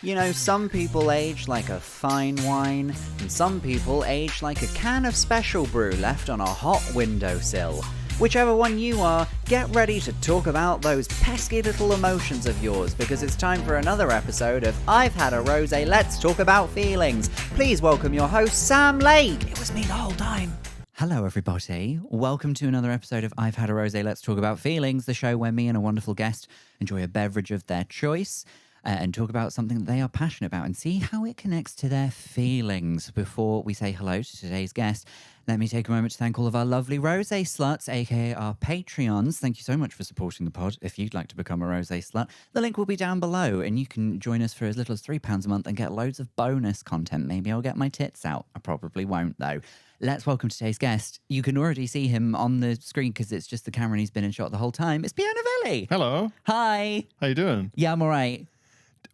You know, some people age like a fine wine, and some people age like a can of special brew left on a hot windowsill. Whichever one you are, get ready to talk about those pesky little emotions of yours, because it's time for another episode of I've Had a Rosé, Let's Talk About Feelings. Please welcome your host, Sam Lake. It was me the whole time. Hello, everybody. Welcome to another episode of I've Had a Rosé, Let's Talk About Feelings, the show where me and a wonderful guest enjoy a beverage of their choice and talk about something that they are passionate about and see how it connects to their feelings. Before we say hello to today's guest, let me take a moment to thank all of our lovely Rosé sluts, aka our Patreons. Thank you so much for supporting the pod. If you'd like to become a Rosé slut, the link will be down below, and you can join us for as little as £3 a month and get loads of bonus content. Maybe I'll get my tits out. I probably won't, though. Let's welcome today's guest. You can already see him on the screen because it's just the camera and he's been in shot the whole time. It's Pierre Novellie. Hello. Hi. How you doing? Yeah, I'm all right.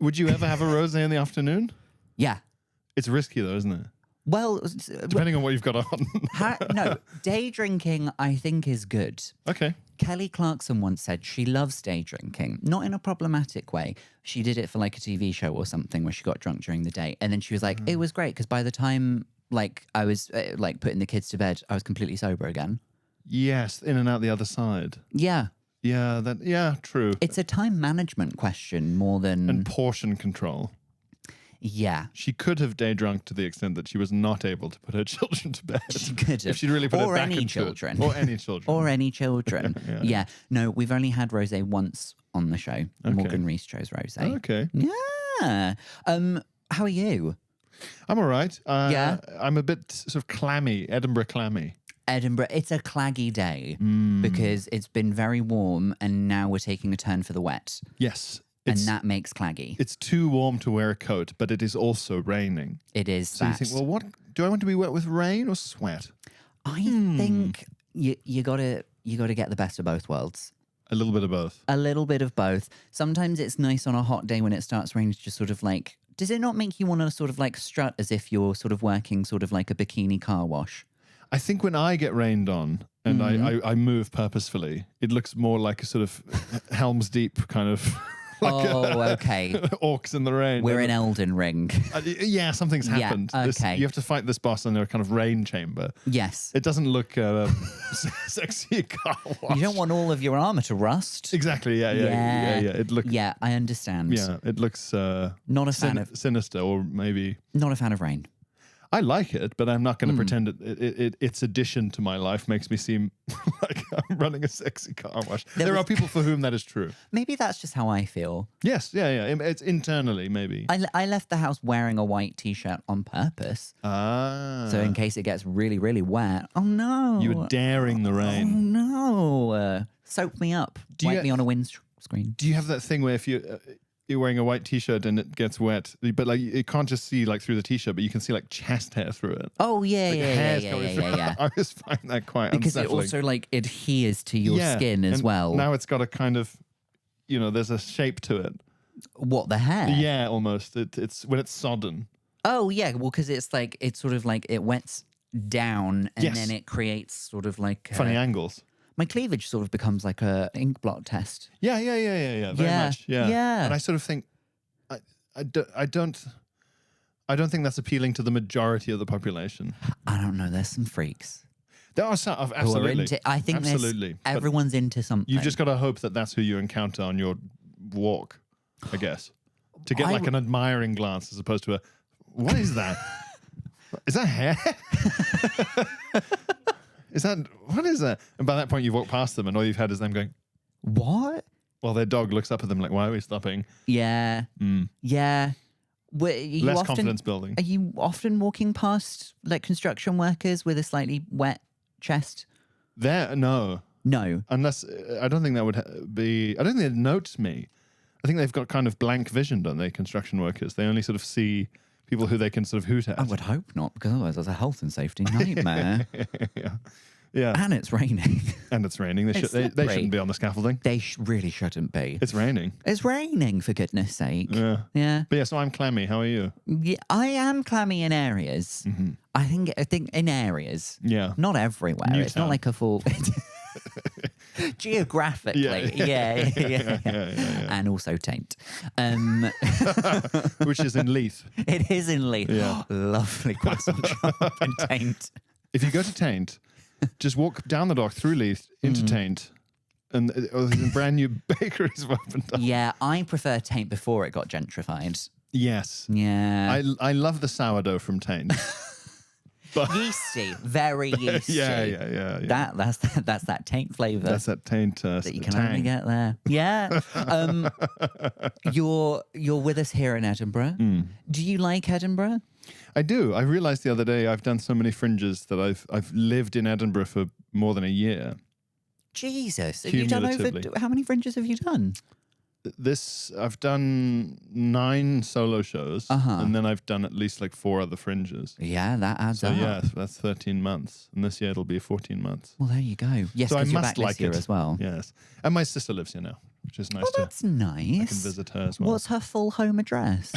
Would you ever have a rosé in the afternoon? Yeah. It's risky though, isn't it? Well, Depending on what you've got on. no, day drinking I think is good. Okay. Kelly Clarkson once said she loves day drinking, not in a problematic way. She did it for like a TV show or something where she got drunk during the day. And then she was like, it was great because by the time I was putting the kids to bed, I was completely sober again. Yes, in and out the other side. Yeah. Yeah, true. It's a time management question more than... And portion control. Yeah. She could have day drunk to the extent that she was not able to put her children to bed. She could have. If she'd really put it back any into children. It. Or any children. Or any children. Yeah. No, we've only had rosé once on the show. Okay. Morgan Rees chose rosé. Okay. Yeah. How are you? I'm all right. Yeah? I'm a bit sort of clammy, Edinburgh clammy. Edinburgh, it's a claggy day because it's been very warm and now we're taking a turn for the wet. Yes. And that makes claggy. It's too warm to wear a coat, but it is also raining. It is So that. you think, well, what do I want to be wet with, rain or sweat? I think you gotta get the best of both worlds. A little bit of both. A little bit of both. Sometimes it's nice on a hot day when it starts raining to just sort of like, does it not make you want to sort of like strut as if you're sort of working sort of like a bikini car wash? I think when I get rained on and I move purposefully, it looks more like a sort of Helm's Deep kind of... okay. Orcs in the rain. We're in Elden Ring. Yeah, something's happened. Yeah, okay. You have to fight this boss in a kind of rain chamber. Yes. It doesn't look sexy car wash. You don't want all of your armor to rust. Exactly, yeah. It looks... Yeah, I understand. Yeah, it looks... not a fan of... Sinister, or maybe... Not a fan of rain. I like it, but I'm not going to pretend its addition to my life makes me seem like I'm running a sexy car wash. There are people for whom that is true. Maybe that's just how I feel. Yes, yeah. It's internally, maybe. I left the house wearing a white t-shirt on purpose. So in case it gets really, really wet. Oh, no. You were daring the rain. Oh, no. Soak me up. Wipe me on a windscreen. Do you have that thing where if you're wearing a white t-shirt and it gets wet, but like you can't just see like through the t-shirt, but you can see like chest hair through it. Oh yeah, like yeah. I just find that quite because unsettling. it also like adheres to your skin as well. Now it's got a kind of, there's a shape to it. What, the hair? Yeah, almost. It's when it's sodden. Oh yeah, well because it's sort of like it wets down and then it creates sort of like funny angles. My cleavage sort of becomes like a ink blot test. Yeah. Very much. Yeah. And I sort of think, I don't think that's appealing to the majority of the population. I don't know. There's some freaks. There are some, absolutely. I think everyone's into something. You've just got to hope that that's who you encounter on your walk, I guess, to get like an admiring glance as opposed to a, what is that? Is that hair? What is that? And by that point, you've walked past them and all you've had is them going, what? Well, their dog looks up at them like, why are we stopping? Yeah. Yeah. Less confidence building. Are you often walking past like construction workers with a slightly wet chest? No. Unless, I don't think that would be, I don't think they'd notice me. I think they've got kind of blank vision, don't they, construction workers? They only sort of see people who they can sort of hoot at. I would hope not, because otherwise that's a health and safety nightmare. Yeah. And it's raining. They shouldn't be on the scaffolding. They really shouldn't be. It's raining. It's raining, for goodness sake. Yeah. But yeah, so I'm clammy. How are you? Yeah, I am clammy in areas. Mm-hmm. I think in areas. Yeah. Not everywhere. It's not like a full... Geographically, yeah. And also Taint. Which is in Leith. It is in Leith. Yeah. Lovely croissant shop in Taint. If you go to Taint, just walk down the dock through Leith into Taint, and brand new bakeries have opened up. Yeah, I prefer Taint before it got gentrified. Yes. Yeah. I love the sourdough from Taint. But yeasty, very yeasty. Yeah. That's that Taint flavour. That's that Taint that you can tang. only get there. Yeah. You're with us here in Edinburgh. Do you like Edinburgh? I do. I realised the other day I've done so many fringes that I've lived in Edinburgh for more than a year. Jesus, have you done how many fringes have you done? I've done 9 solo shows, and then I've done at least like 4 other fringes. Yeah, that adds up. So yeah, that's 13 months, and this year it'll be 14 months. Well, there you go. Yes, so I you're must back this like year it as well. Yes, and my sister lives here now, which is nice. Oh, that's nice. I can visit her as well. What's her full home address?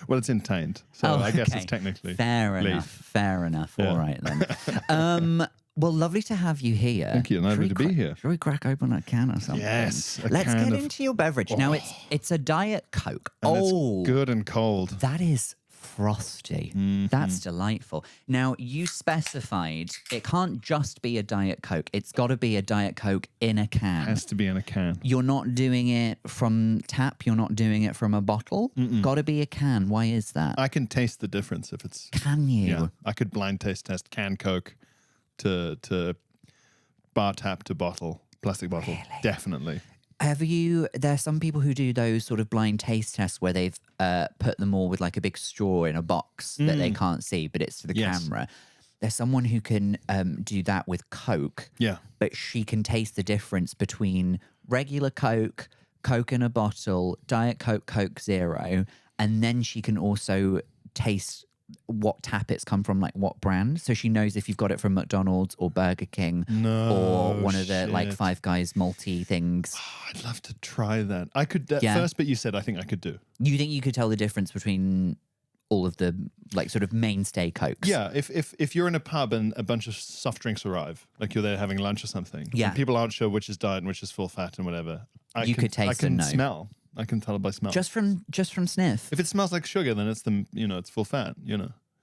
Well, it's in Taint, so I guess it's technically fair enough. Yeah. All right then. Well, lovely to have you here. Thank you. Lovely to be here. Shall we crack open a can or something? Yes. Let's get into your beverage. Now, it's a Diet Coke. And it's good and cold. That is frosty. That's delightful. Now, you specified it can't just be a Diet Coke. It's got to be a Diet Coke in a can. It has to be in a can. You're not doing it from tap. You're not doing it from a bottle. Got to be a can. Why is that? I can taste the difference if it's... Can you? Yeah. I could blind taste test can Coke to bar tap to bottle, plastic bottle. Really? Definitely. There's some people who do those sort of blind taste tests where they've put them all with like a big straw in a box that they can't see, but it's to the camera. There's someone who can do that with Coke. Yeah. But she can taste the difference between regular Coke, Coke in a bottle, Diet Coke, Coke Zero, and then she can also taste what tap it's come from, like what brand. So she knows if you've got it from McDonald's or Burger King or one of the like Five Guys multi things. Oh, I'd love to try that. I could, first bit you said, I think I could do. You think you could tell the difference between all of the like sort of mainstay Cokes? Yeah, if you're in a pub and a bunch of soft drinks arrive, like you're there having lunch or something, and people aren't sure which is diet and which is full fat and whatever. I could taste and know. Smell. I can tell by smell. Just from sniff. If it smells like sugar, then it's it's full fat.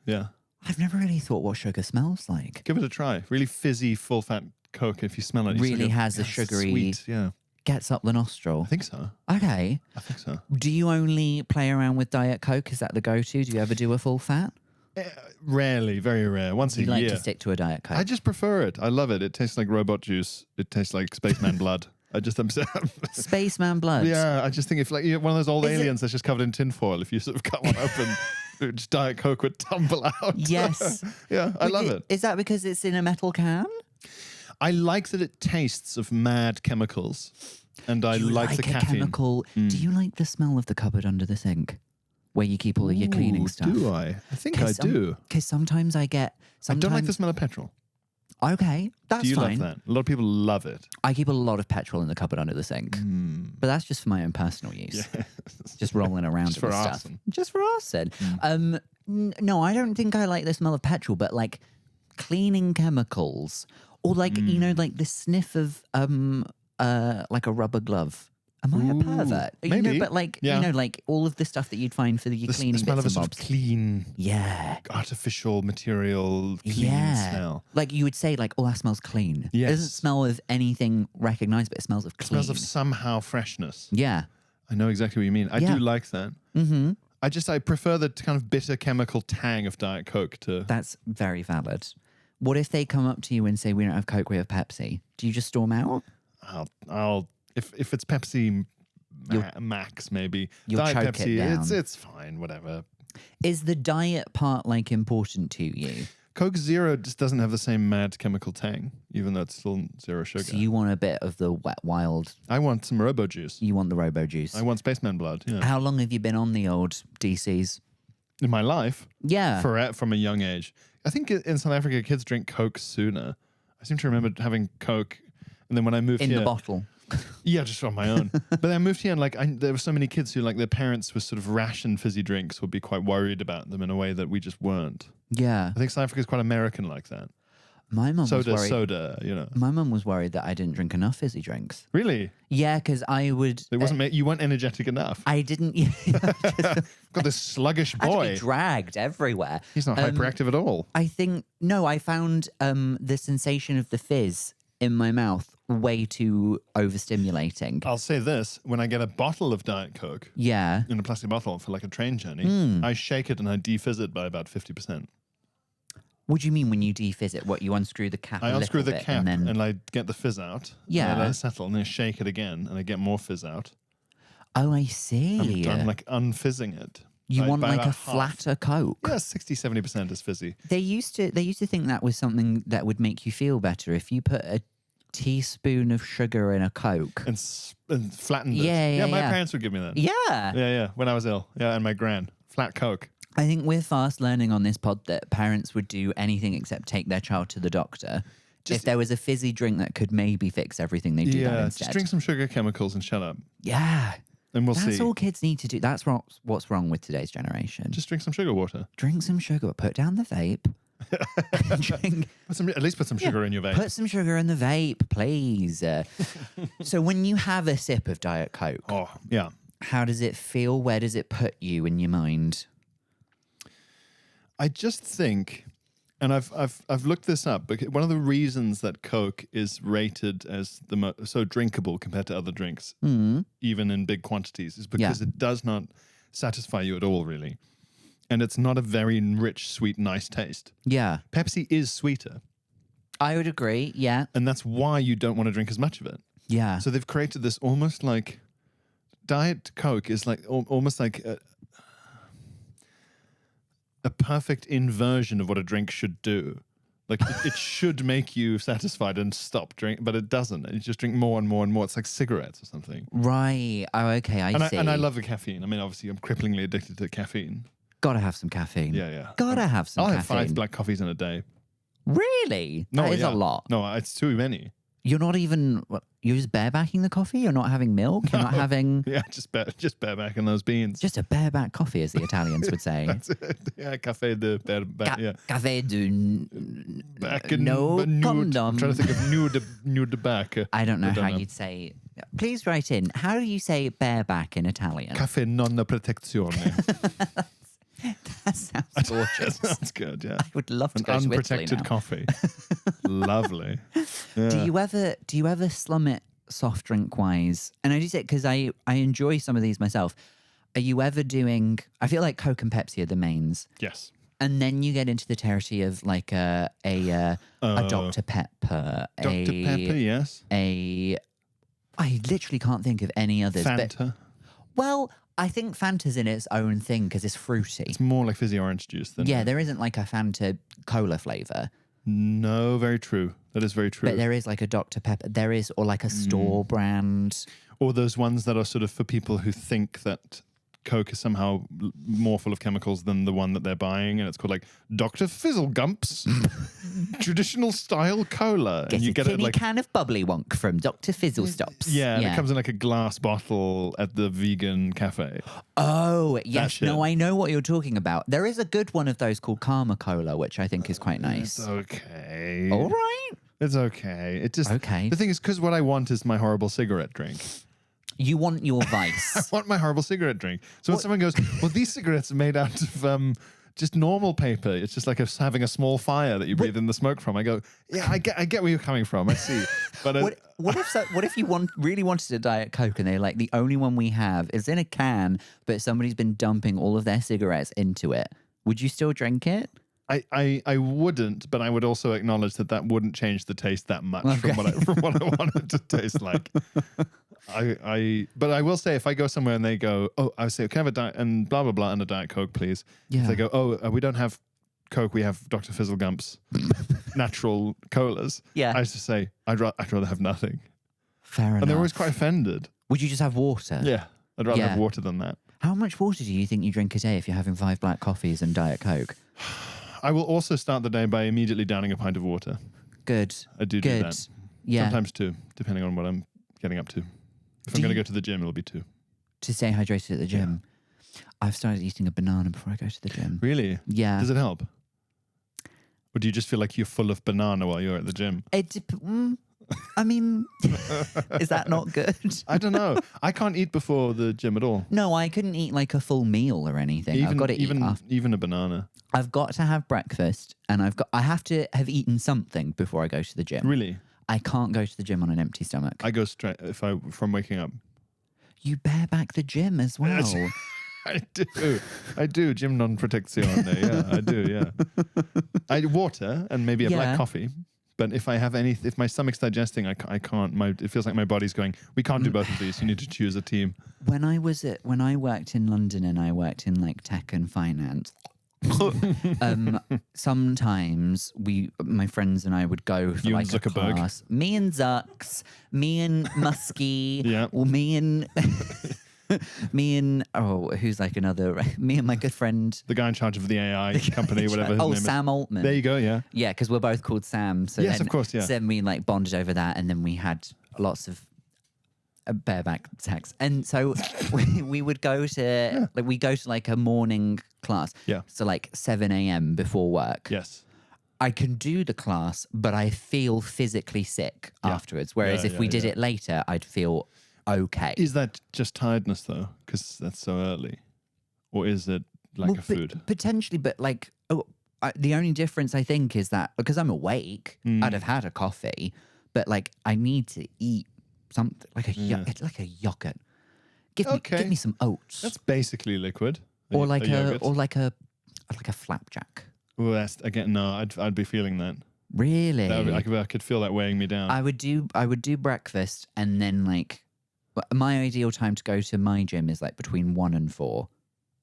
Yeah. I've never really thought what sugar smells like. Give it a try. Really fizzy, full fat Coke. If you smell it, really has a sugary. Sweet. Yeah. Gets up the nostril. I think so. Okay. I think so. Do you only play around with Diet Coke? Is that the go-to? Do you ever do a full fat? Rarely, very rare. Once a year. You like to stick to a Diet Coke? I just prefer it. I love it. It tastes like robot juice. It tastes like spaceman blood. Spaceman blood. Yeah, I just think if like one of those old aliens that's just covered in tinfoil, if you sort of cut one open, just Diet Coke would tumble out. Yes. Yeah, I love it. Is that because it's in a metal can? I like that it tastes of mad chemicals, and I like the caffeine. Chemical. Do you like the smell of the cupboard under the sink, where you keep all of your cleaning stuff? Do I? I think I do. Because sometimes I get. I don't like the smell of petrol. Okay, that's fine. Do you love that? A lot of people love it. I keep a lot of petrol in the cupboard under the sink, but that's just for my own personal use. Yeah. Just rolling around just with for stuff. arson. Just for arson. No, I don't think I like the smell of petrol, but like cleaning chemicals or like like the sniff of like a rubber glove. Am I a pervert? Maybe. But like like all of the stuff that you'd find for your cleaning the smell bits of a and sort bobs. of clean, artificial material, clean smell. Like you would say, like, oh, that smells clean. Yes. It doesn't smell of anything recognized, but it smells of clean. It smells of somehow freshness. Yeah. I know exactly what you mean. I do like that. Mm-hmm. I prefer the kind of bitter chemical tang of Diet Coke to... That's very valid. What if they come up to you and say, we don't have Coke, we have Pepsi? Do you just storm out? I'll if it's Pepsi Max, maybe. You'll Diet choke Pepsi, it down. it's fine, whatever. Is the diet part like important to you? Coke Zero just doesn't have the same mad chemical tang, even though it's still zero sugar. So you want a bit of the wet wild... I want some Robo Juice. You want the Robo Juice. I want Spaceman blood, yeah. How long have you been on the old DCs? In my life? Yeah. From a young age. I think in South Africa, kids drink Coke sooner. I seem to remember having Coke, and then when I moved here... In the bottle. Yeah, just on my own. But then I moved here, and there were so many kids who, like, their parents were sort of ration fizzy drinks, would be quite worried about them in a way that we just weren't. Yeah. I think South Africa is quite American like that. My mum was worried. Soda, you know. My mum was worried that I didn't drink enough fizzy drinks. Really? Yeah, because I would. It wasn't. You weren't energetic enough. I didn't. Got this sluggish I had to boy. be dragged everywhere. He's not hyperactive at all. I think no. I found the sensation of the fizz in my mouth way too overstimulating. I'll say this: when I get a bottle of Diet Coke, in a plastic bottle for like a train journey, I shake it and I defizz it by about 50%. What do you mean when you defizz it? What, you unscrew the cap? I unscrew the cap and then I get the fizz out. Yeah. And I let it settle, and then I shake it again, and I get more fizz out. Oh, I see. I'm like unfizzing it. You want by like a about half. flatter Coke? Yeah, 60-70% is fizzy. They used to think that was something that would make you feel better if you put a teaspoon of sugar in a Coke and flattened it. Yeah, my parents would give me that. Yeah. When I was ill. Yeah, and my gran. Flat Coke. I think we're fast learning on this pod that parents would do anything except take their child to the doctor. If there was a fizzy drink that could maybe fix everything, they do that instead. Just drink some sugar chemicals and shut up. Yeah. And we'll see. That's all kids need to do. That's what's wrong with today's generation. Just drink some sugar water. Drink some sugar. Put down the vape. Drink. At least put some sugar in your vape. Put some sugar in the vape, please. So when you have a sip of Diet Coke, how does it feel? Where does it put you in your mind? I just think, and I've looked this up, but one of the reasons that Coke is rated as so drinkable compared to other drinks, even in big quantities, is because it does not satisfy you at all, really. And it's not a very rich, sweet, nice taste. Yeah. Pepsi is sweeter. I would agree, yeah. And that's why you don't want to drink as much of it. Yeah. So they've created this almost like, Diet Coke is like almost like a perfect inversion of what a drink should do. Like it should make you satisfied and stop drinking, but it doesn't. You just drink more and more and more. It's like cigarettes or something. Right. Oh, okay. I see. And I love the caffeine. I mean, obviously, I'm cripplingly addicted to caffeine. Gotta have some caffeine. Yeah. Gotta have some caffeine. I'll have 5 black coffees in a day. Really? That is a lot. No, it's too many. You're not even, you're just barebacking the coffee? You're not having milk? You're not having... Yeah, just barebacking those beans. Just a bareback coffee, as the Italians would say. That's it. Yeah, café de bareback, yeah. Café de... no condom. I'm trying to think of nude back. I don't know how you'd say... Please write in. How do you say bareback in Italian? Caffè non protezione. That sounds gorgeous. That sounds good, yeah. I would love to go to Italy unprotected now. Coffee. Lovely. Yeah. Do you ever slum it soft drink wise? And I do say it because I enjoy some of these myself. Are you ever doing... I feel like Coke and Pepsi are the mains. Yes. And then you get into the territory of like a Dr. Pepper. Dr. Pepper, yes. I literally can't think of any others. Fanta. Well, I think Fanta's in its own thing because it's fruity. It's more like fizzy orange juice than... Yeah, there isn't like a Fanta cola flavour. No, very true. That is very true. But there is like a Dr. Pepper. There is, or like a store brand. Or those ones that are sort of for people who think that Coke is somehow more full of chemicals than the one that they're buying, and it's called like Dr. Fizzlegumps traditional style cola. Get and you a get tinny it like can of bubbly wonk from Dr. Fizzlestops. Yeah, and it comes in like a glass bottle at the vegan cafe. Oh, yes. No, I know what you're talking about. There is a good one of those called Karma Cola, which I think is quite nice. It's okay. All right. It's okay. It just okay. The thing is, because what I want is my horrible cigarette drink. You want your vice. I want my horrible cigarette drink. So when someone goes, well, these cigarettes are made out of just normal paper. It's just like having a small fire that you breathe in the smoke from. I go, yeah, I get where you're coming from. I see. But what if you really wanted a Diet Coke and they're like, the only one we have is in a can, but somebody's been dumping all of their cigarettes into it. Would you still drink it? I wouldn't, but I would also acknowledge that wouldn't change the taste that much from what I want it to taste like. But I will say, if I go somewhere and they go, oh, I say, can I have a diet and blah blah blah and a Diet Coke, please. Yeah. If they go, oh, we don't have Coke, we have Dr. Fizzlegumps natural colas. Yeah. I just say, I'd rather have nothing. Fair enough. And they're always quite offended. Would you just have water? Yeah, I'd rather have water than that. How much water do you think you drink a day if you're having 5 black coffees and Diet Coke? I will also start the day by immediately downing a pint of water. Good. I do that. Yeah. Sometimes 2, depending on what I'm getting up to. If I'm going to go to the gym, it'll be 2. To stay hydrated at the gym. Yeah. I've started eating a banana before I go to the gym. Really? Yeah. Does it help? Or do you just feel like you're full of banana while you're at the gym? I mean, is that not good? I don't know. I can't eat before the gym at all. No, I couldn't eat like a full meal or anything. I've got to eat after. Even a banana. I've got to have breakfast, and I have to have eaten something before I go to the gym. Really? I can't go to the gym on an empty stomach. I go straight from waking up. You bareback the gym as well. I do. Gym non protezione. Yeah, I do. Yeah. I water and maybe a black coffee. But if my stomach's digesting, I can't. It feels like my body's going, we can't do both of these. You need to choose a team. When I worked in London and I worked in like tech and finance, sometimes my friends and I would go for like a class. Me and Zucks, me and Muskie, or me and who's like another, me and my good friend, the guy in charge of the AI company, whatever his name is. Sam Altman. There you go. Yeah, because we're both called Sam. So yes, of course. Yeah. So then we like bonded over that, and then we had lots of bareback sex, and so we would go to like a morning class. Yeah. So like 7 a.m. before work. Yes. I can do the class, but I feel physically sick afterwards. Whereas if we did it later, I'd feel okay. Is that just tiredness though? Because that's so early, or is it like a food? Potentially, but like the only difference I think is that because I'm awake, I'd have had a coffee, but like I need to eat something like a yogurt. Give me some oats. That's basically liquid. Or like a flapjack. Oh, that's again. No, I'd be feeling that. Really? I could feel that weighing me down. I would do breakfast, and then like my ideal time to go to my gym is like between 1 and 4,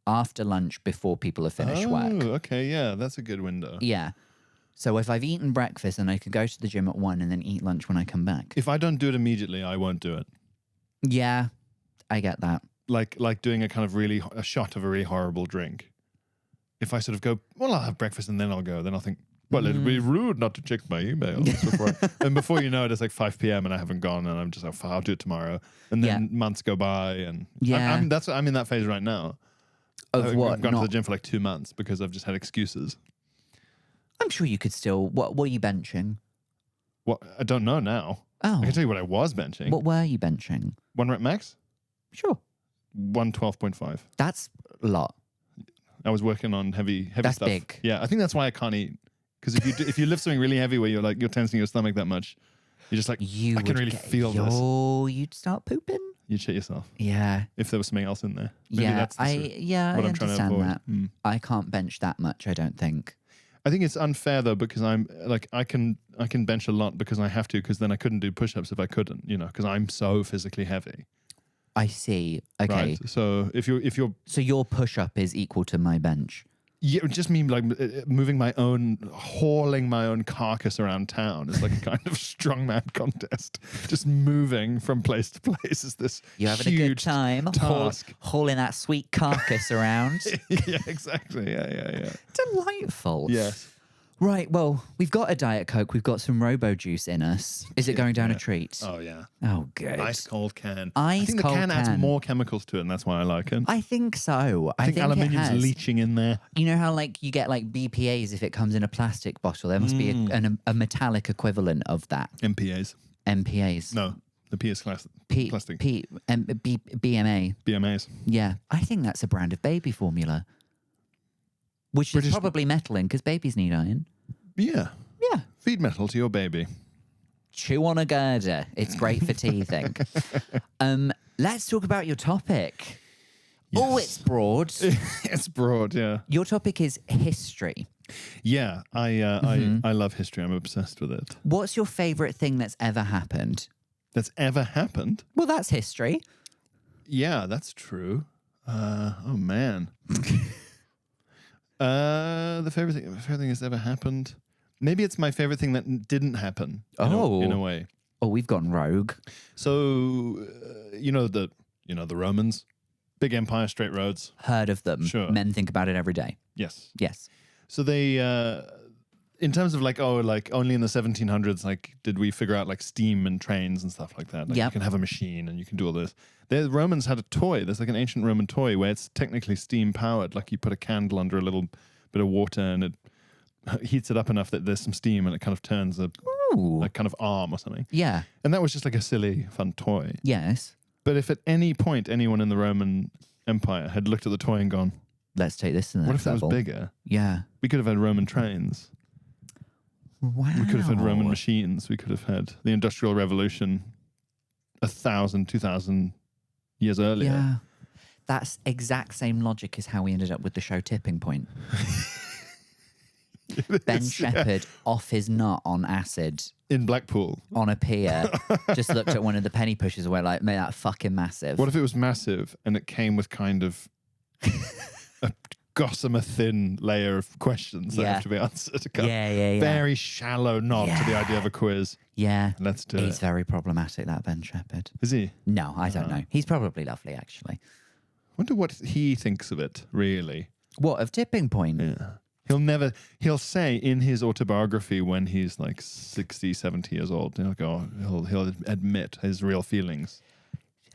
after lunch, before people have finished work. Oh, okay, yeah, that's a good window. Yeah. So if I've eaten breakfast, and I could go to the gym at 1 and then eat lunch when I come back. If I don't do it immediately, I won't do it. Yeah, I get that. Like doing a shot of a really horrible drink. If I sort of go, well, I'll have breakfast and then I'll go. Then I'll think, well, it'd be rude not to check my emails and before you know it, it's like 5 p.m. and I haven't gone, and I'm just like, I'll do it tomorrow. And then months go by, and I'm in that phase right now. Of what? I've gone to the gym for like 2 months because I've just had excuses. I'm sure you could still. What are you benching? What? I don't know now. Oh, I can tell you what I was benching. What were you benching? 1 rep max. Sure. 112.5. That's a lot. I was working on heavy that's stuff. Big. Yeah, I think that's why I can't eat. Because if you lift something really heavy where you're tensing your stomach that much, you're just like, I can really feel this. Oh, you'd start pooping. You'd shit yourself. Yeah. If there was something else in there. Maybe that's what I understand that. I can't bench that much, I don't think. I think it's unfair though, because I'm like I can bench a lot because I have to, because then I couldn't do push-ups if I couldn't, because I'm so physically heavy. I see. Okay. Right. So if you're so your push-up is equal to my bench. Yeah, it just means like hauling my own carcass around town is like a kind of strongman contest. Just moving from place to place is this You're having a good time task. Hauling that sweet carcass around. Yeah, exactly. Yeah. Delightful. Yes. Right, well, we've got a Diet Coke. We've got some Robo Juice in us. Is it going down a treat? Oh, yeah. Oh, good. Ice cold can. I think the can adds more chemicals to it, and that's why I like it. I think so. I think aluminium's leaching in there. You know how like you get like BPAs if it comes in a plastic bottle? There must be a metallic equivalent of that. MPAs. No, the P is plastic. BMA. BMAs. Yeah, I think that's a brand of baby formula. Which is probably metal in, because babies need iron. Yeah. Yeah. Feed metal to your baby. Chew on a girder. It's great for teething. Let's talk about your topic. Yes. Oh, it's broad. It's broad, yeah. Your topic is history. Yeah, I love history. I'm obsessed with it. What's your favourite thing that's ever happened? That's ever happened? Well, that's history. Yeah, that's true. Oh, man. The favorite thing that's ever happened. Maybe it's my favorite thing that didn't happen. In a way. Oh, we've gone rogue. So, the Romans, big empire, straight roads. Heard of them. Sure. Men think about it every day. Yes. So they, in terms of only in the 1700s, did we figure out steam and trains and stuff like that? You can have a machine and you can do all this. The Romans had a toy. There's an ancient Roman toy where it's technically steam powered. You put a candle under a little bit of water and it heats it up enough that there's some steam and it kind of turns a kind of arm or something. Yeah. And that was just like a silly, fun toy. Yes. But if at any point anyone in the Roman Empire had looked at the toy and gone, let's take this to the what next if that level. was bigger? Yeah. We could have had Roman trains. Wow. We could have had Roman machines. We could have had the Industrial Revolution 1,000, 2,000 years earlier. Yeah. That's exact same logic as how we ended up with the show Tipping Point. Ben Shepherd off his nut on acid in Blackpool on a pier just looked at one of the penny pushers and went like, mate, that fucking massive. What if it was massive and it came with kind of a gossamer thin layer of questions that have to be answered? Yeah. Very shallow nod to the idea of a quiz. Yeah. Let's do it. He's very problematic, that Ben Shepherd. Is he? No, I don't know. He's probably lovely, actually. Wonder what he thinks of it, really. What, of Tipping Point? Yeah. He'll say in his autobiography when he's like 60, 70 years old, he'll admit his real feelings.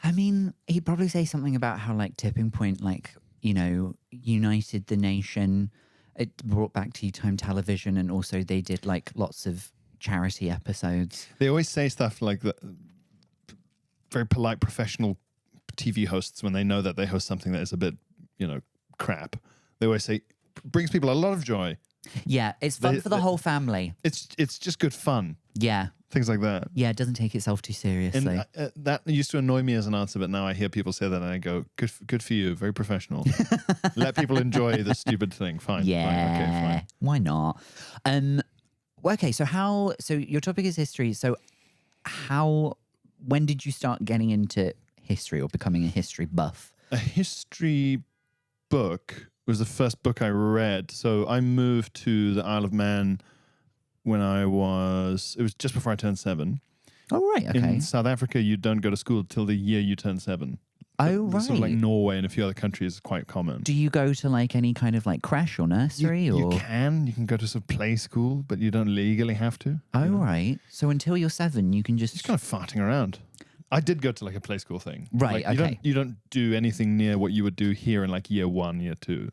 I mean, he'd probably say something about how like Tipping Point, like, you know, united the nation. It brought back tea time television, and also they did like lots of charity episodes. They always say stuff like that. Very polite, professional TV hosts, when they know that they host something that is a bit, crap, they always say, brings people a lot of joy. Yeah, it's fun for the whole family. It's just good fun. Yeah. Things like that. Yeah, it doesn't take itself too seriously. And that used to annoy me as an answer, but now I hear people say that and I go, good for you, very professional. Let people enjoy the stupid thing. Fine. Yeah. Fine, okay, fine. Why not? Okay, so your topic is history. So when did you start getting into history or becoming a history buff? A history book was the first book I read. So I moved to the Isle of Man when it was just before I turned 7. Oh, right, okay. In South Africa, you don't go to school till the year you turn 7. Oh, right. Sort of like Norway and a few other countries is quite common. Do you go to like any kind of like crash or nursery? You can go to some play school, but you don't legally have to. Oh, right. So until you're 7, you can just kind of farting around. I did go to like a play school thing. Right, like, okay. You don't do anything near what you would do here in like year 1, year 2.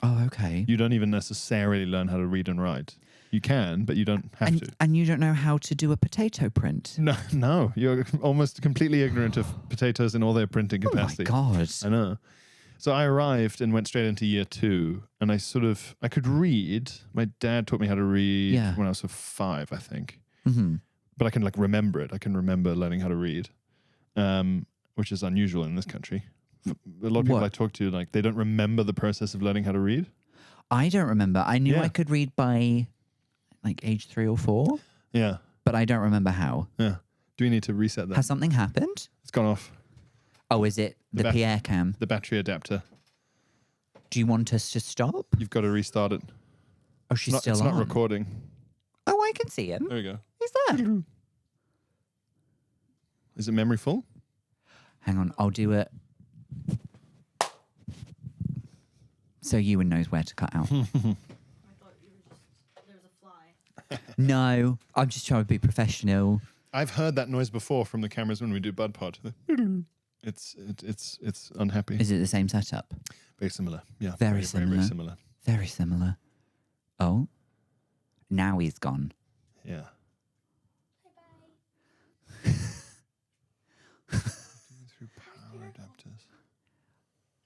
Oh, okay. You don't even necessarily learn how to read and write. You can, but you don't have to. And you don't know how to do a potato print? No. You're almost completely ignorant of potatoes in all their printing capacity. Oh my God. I know. So I arrived and went straight into year 2, and I could read. My dad taught me how to read when I was 5, I think. Mm-hmm. But I can like remember it. I can remember learning how to read, which is unusual in this country. A lot of people I talk to, like, they don't remember the process of learning how to read. I don't remember. I knew I could read by like age 3 or 4. Yeah. But I don't remember how. Yeah. Do we need to reset that? Has something happened? It's gone off. Oh, is it the Pierre cam? The battery adapter. Do you want us to stop? You've got to restart it. Oh, she's still on. It's not recording. Oh, I can see him. There we go. He's there. Is it memory full? Hang on, I'll do it. So Ewan knows where to cut out. I thought you were just, there was a fly. No, I'm just trying to be professional. I've heard that noise before from the cameras when we do Bud Pod. It's unhappy. Is it the same setup? Very similar. Yeah. Very similar. Very similar. Very similar. Oh, now he's gone. Yeah. Bye-bye. Through power adapters.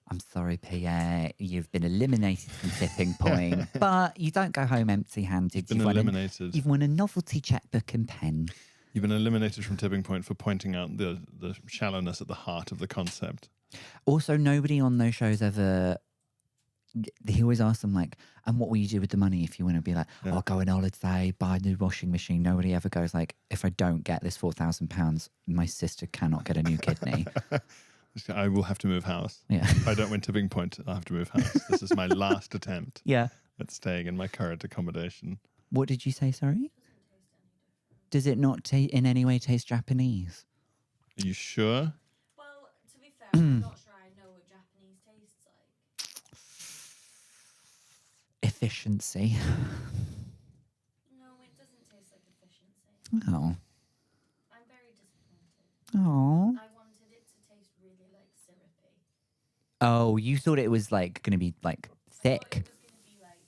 I'm sorry, Pierre. You've been eliminated from Tipping Point, but you don't go home empty-handed. You've been eliminated. You've won a novelty checkbook and pen. You've been eliminated from Tipping Point for pointing out the shallowness at the heart of the concept. Also, nobody on those shows ever... He always asks them, like, and what will you do with the money if you want to be like, I'll go on holiday, buy a new washing machine. Nobody ever goes like, if I don't get this £4,000, my sister cannot get a new kidney. I will have to move house. Yeah. If I don't win Tipping Point, I'll have to move house. This is my last attempt at staying in my current accommodation. What did you say, sorry? Does it not in any way taste Japanese? Are you sure? Well, to be fair, I'm not sure I know what Japanese tastes like. Efficiency. No, it doesn't taste like efficiency. Oh. I'm very disappointed. Oh. I wanted it to taste really like syrupy. Oh, you thought it was like going to be like thick. It was going to be like...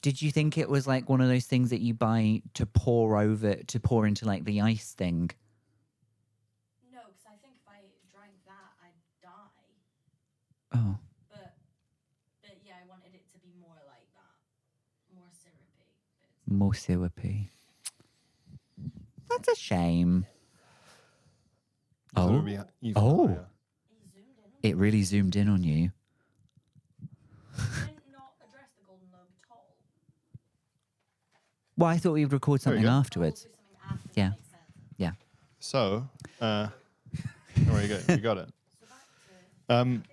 Did you think it was like one of those things that you buy to pour into like the ice thing? No, because I think if I drank that, I'd die. Oh. But yeah, I wanted it to be more like that, more syrupy. More syrupy. That's a shame. Oh. Yeah. He zoomed in on It really zoomed in on you. you. Didn't not address the Golden Globe at all. Well, I thought we would record There you something go. afterwards. Oh, we'll do something after, Yeah. that makes sense. Yeah. So, there you go. You got it.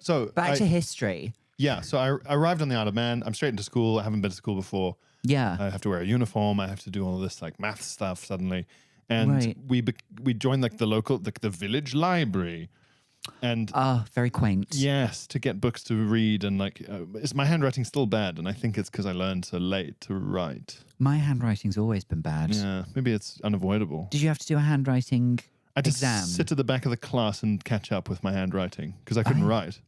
So Back to history. yeah. So I arrived on the Isle of Man. I'm straight into school. I haven't been to school before. Yeah. I have to wear a uniform. I have to do all this like math stuff suddenly. And Right. we joined like the local, the village library. And Very quaint. yes, to get books to read. And like, my handwriting's still bad. And I think it's because I learned so late to write. My handwriting's always been bad. Yeah, maybe it's unavoidable. Did you have to do a handwriting I just exam? sit at the back of the class and catch up with my handwriting because I couldn't write.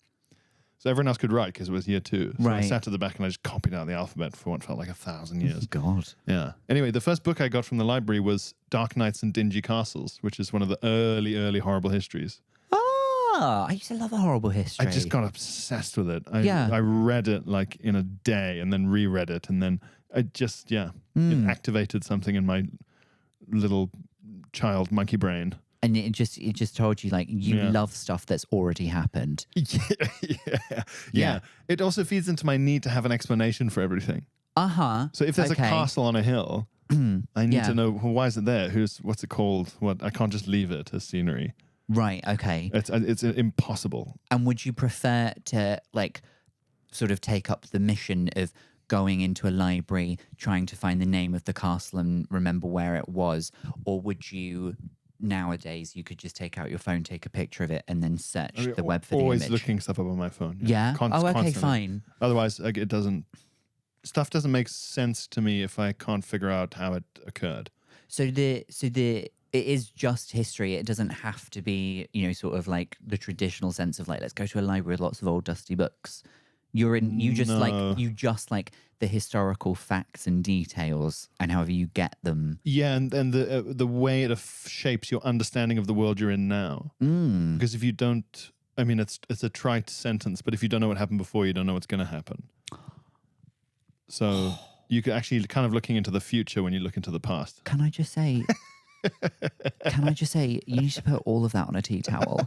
So everyone else could write because it was year 2. So I Right. sat at the back and I just copied out the alphabet for what felt like 1,000 years. God. Yeah. Anyway, the first book I got from the library was Dark Nights and Dingy Castles, which is one of the early horrible histories. I used to love a horrible history. I just got obsessed with it. Yeah. I read it like in a day and then reread it. And then I just, it activated something in my little child monkey brain. And it just told you like you Yeah. love stuff that's already happened. Yeah. It also feeds into my need to have an explanation for everything. So if there's a castle on a hill, I need Yeah. to know, well, why is it there? What's it called? I can't just leave it as scenery. Right. Okay. It's impossible. And would you prefer to like sort of take up the mission of going into a library, trying to find the name of the castle and remember where it was, or would you? Nowadays, you could just take out your phone, take a picture of it, and then search the web for the always image. looking stuff up on my phone. Yeah. Okay. Constantly. Fine. Otherwise, like, stuff doesn't make sense to me if I can't figure out how it occurred. So it is just history. It doesn't have to be, sort of like the traditional sense of like, let's go to a library with lots of old dusty books. You just like the historical facts and details and however you get them. Yeah, and the way it shapes your understanding of the world you're in now. Because if you don't, I mean, it's a trite sentence, but if you don't know what happened before, you don't know what's going to happen. So you could actually kind of looking into the future when you look into the past. Can I just say, you need to put all of that on a tea towel.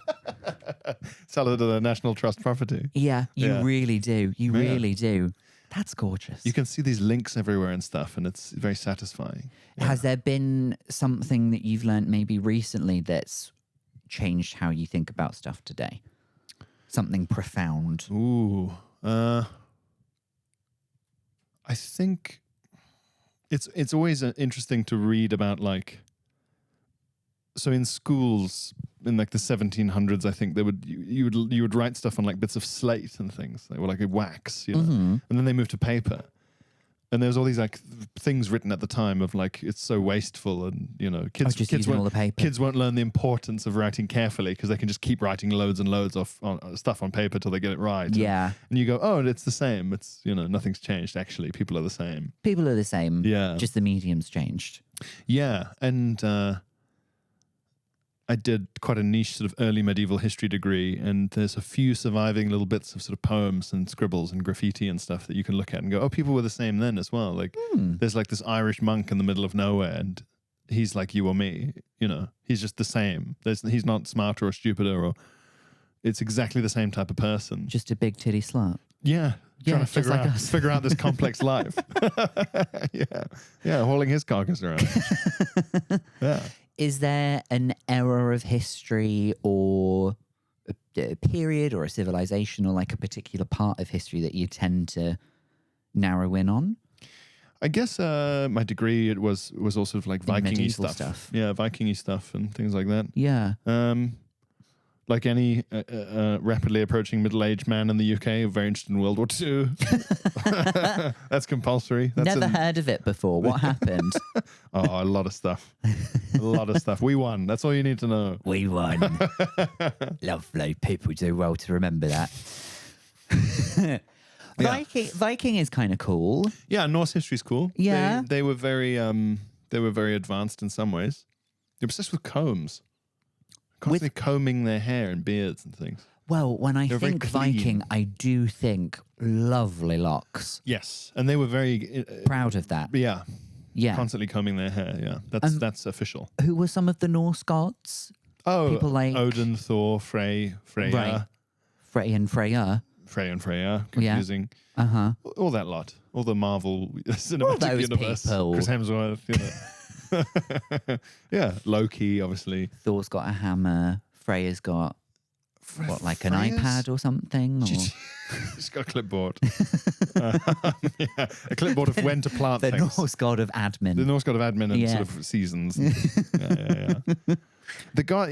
Sell it at a National Trust property. Yeah, you Yeah. really do. You Yeah. really do. That's gorgeous. You can see these links everywhere and stuff, and it's very satisfying. Has there been something that you've learned maybe recently that's changed how you think about stuff today? Something profound. Ooh. I think it's always interesting to read about like. So in schools in like the 1700s, I think you would write stuff on like bits of slate and things. They were like a wax, and then they moved to paper. And there was all these like things written at the time of like it's so wasteful and kids just using all the paper. Kids won't learn the importance of writing carefully because they can just keep writing loads and loads of stuff on paper till they get it right. Yeah. And you go, oh, it's the same. It's nothing's changed. Actually, people are the same. People are the same. Yeah. Just the medium's changed. Yeah, and I did quite a niche sort of early medieval history degree, and there's a few surviving little bits of sort of poems and scribbles and graffiti and stuff that you can look at and go, oh, people were the same then as well. Like, there's like this Irish monk in the middle of nowhere, and he's like you or me, he's just the same. He's not smarter or stupider, or it's exactly the same type of person. Just a big titty slut. Yeah. Yeah, Trying to just like us. figure out this complex life. Yeah, hauling his carcass around. Yeah. Is there an era of history or a period or a civilization or like a particular part of history that you tend to narrow in on? I guess my degree it was all sort of like Viking-y medieval stuff. Yeah, Viking-y stuff and things like that. Yeah. Like any rapidly approaching middle-aged man in the UK, very interested in World War II. That's compulsory. That's Never heard of it before. What happened? Oh, a lot of stuff. A lot of stuff. We won. That's all you need to know. We won. Lovely. People do well to remember that. Yeah. Viking is kind of cool. Yeah, Norse history's cool. Yeah. They were very advanced in some ways. They're obsessed with combs. Constantly combing their hair and beards and things. Well, when I They're very think clean. Viking, I do think lovely locks. Yes, and they were very Proud of that. yeah, Yeah. constantly combing their hair. Yeah, that's official. Who were some of the Norse gods? Oh, people like- Odin, Thor, Freya, Right. Frey and Freya. Freya and Freya. Confusing. Uh-huh. All that lot. All the Marvel cinematic those universe. people. Chris Hemsworth. Yeah, Loki, obviously. Thor's got a hammer. Freya's got, what, like an Freya's- iPad or something? Or... She's got a clipboard. Yeah, a clipboard of when to plant the things. Norse god of admin. The Norse god of admin and Yeah. sort of seasons. Yeah. The god,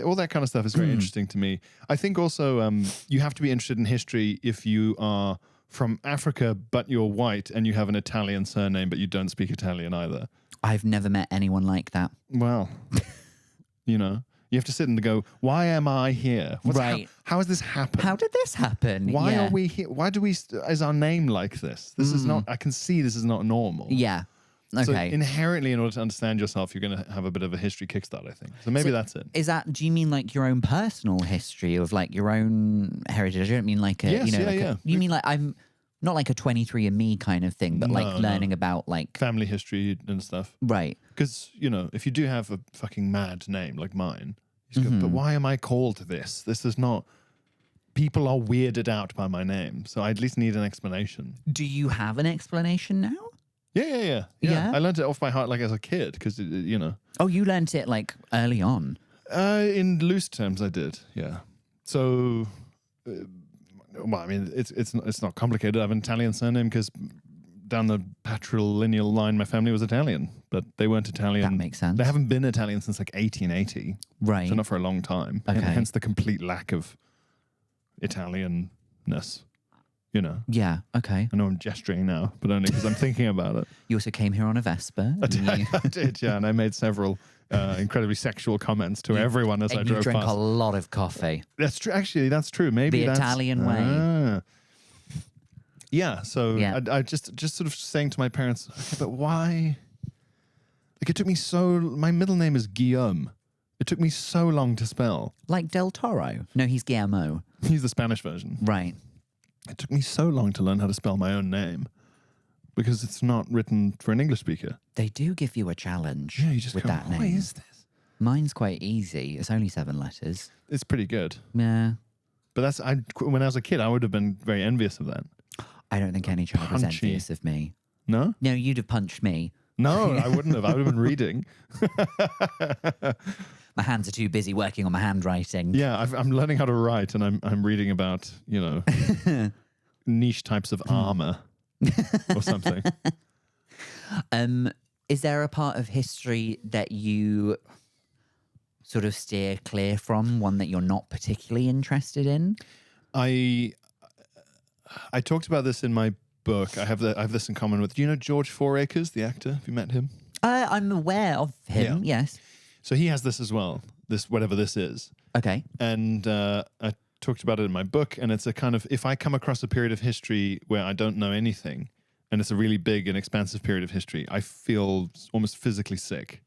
all that kind of stuff is very interesting to me. I think also you have to be interested in history if you are from Africa, but you're white and you have an Italian surname, but you don't speak Italian either. I've never met anyone like that. Well, you have to sit and go, why am I here? Right. How has this happened? How did this happen? Why Yeah. are we here? Why do we, is our name like this? This is not, I can see this is not normal. Yeah. So Okay. inherently, in order to understand yourself, you're going to have a bit of a history kickstart, I think. So maybe that's it. Is that, do you mean like your own personal history of like your own heritage? I don't mean like a, Yes, you know, yeah, like yeah. you mean like I'm not like a 23andMe kind of thing, but like No, learning about like, Family history and stuff. right. Because, if you do have a fucking mad name like mine, you just go, but why am I called this? This is not... People are weirded out by my name, so I at least need an explanation. Do you have an explanation now? Yeah. Yeah? I learned it off by heart like as a kid, because, Oh, you learnt it like early on. in loose terms, I did, yeah. So, well, I mean, it's not complicated. I have an Italian surname because down the patrilineal line, my family was Italian, but they weren't Italian. That makes sense. They haven't been Italian since like 1880, Right. so not for a long time. And Okay. hence the complete lack of Italianness. Yeah. Okay. I know I'm gesturing now, but only because I'm thinking about it. You also came here on a Vespa. I did, yeah, and I made several incredibly sexual comments to everyone as I And you drove drank past. a lot of coffee. That's true. Actually, that's true. Maybe The that's, Italian way. Yeah. So Yeah. I just sort of saying to my parents, okay, but why? Like it took me my middle name is Guillaume. It took me so long to spell. Like Del Toro. No, he's Guillermo. He's the Spanish version. Right. It took me so long to learn how to spell my own name because it's not written for an English speaker. They do give you a challenge Yeah, you just with go, that why name. is this? Mine's quite easy. It's only 7 letters. It's pretty good. Yeah. But when I was a kid, I would have been very envious of that. I don't think any child was Punchy. envious of me. No? No, you'd have punched me. No, I wouldn't have. I would have been reading. My hands are too busy working on my handwriting. Yeah, I'm learning how to write, and I'm reading about niche types of armor or something. Is there a part of history that you sort of steer clear from? One that you're not particularly interested in? I talked about this in my book. I have this in common with. Do you know George Fouracres, the actor? Have you met him? I'm aware of him. Yeah. Yes. So he has this as well. This whatever this is. Okay. And I talked about it in my book, and it's a kind of, if I come across a period of history where I don't know anything, and it's a really big and expansive period of history, I feel almost physically sick.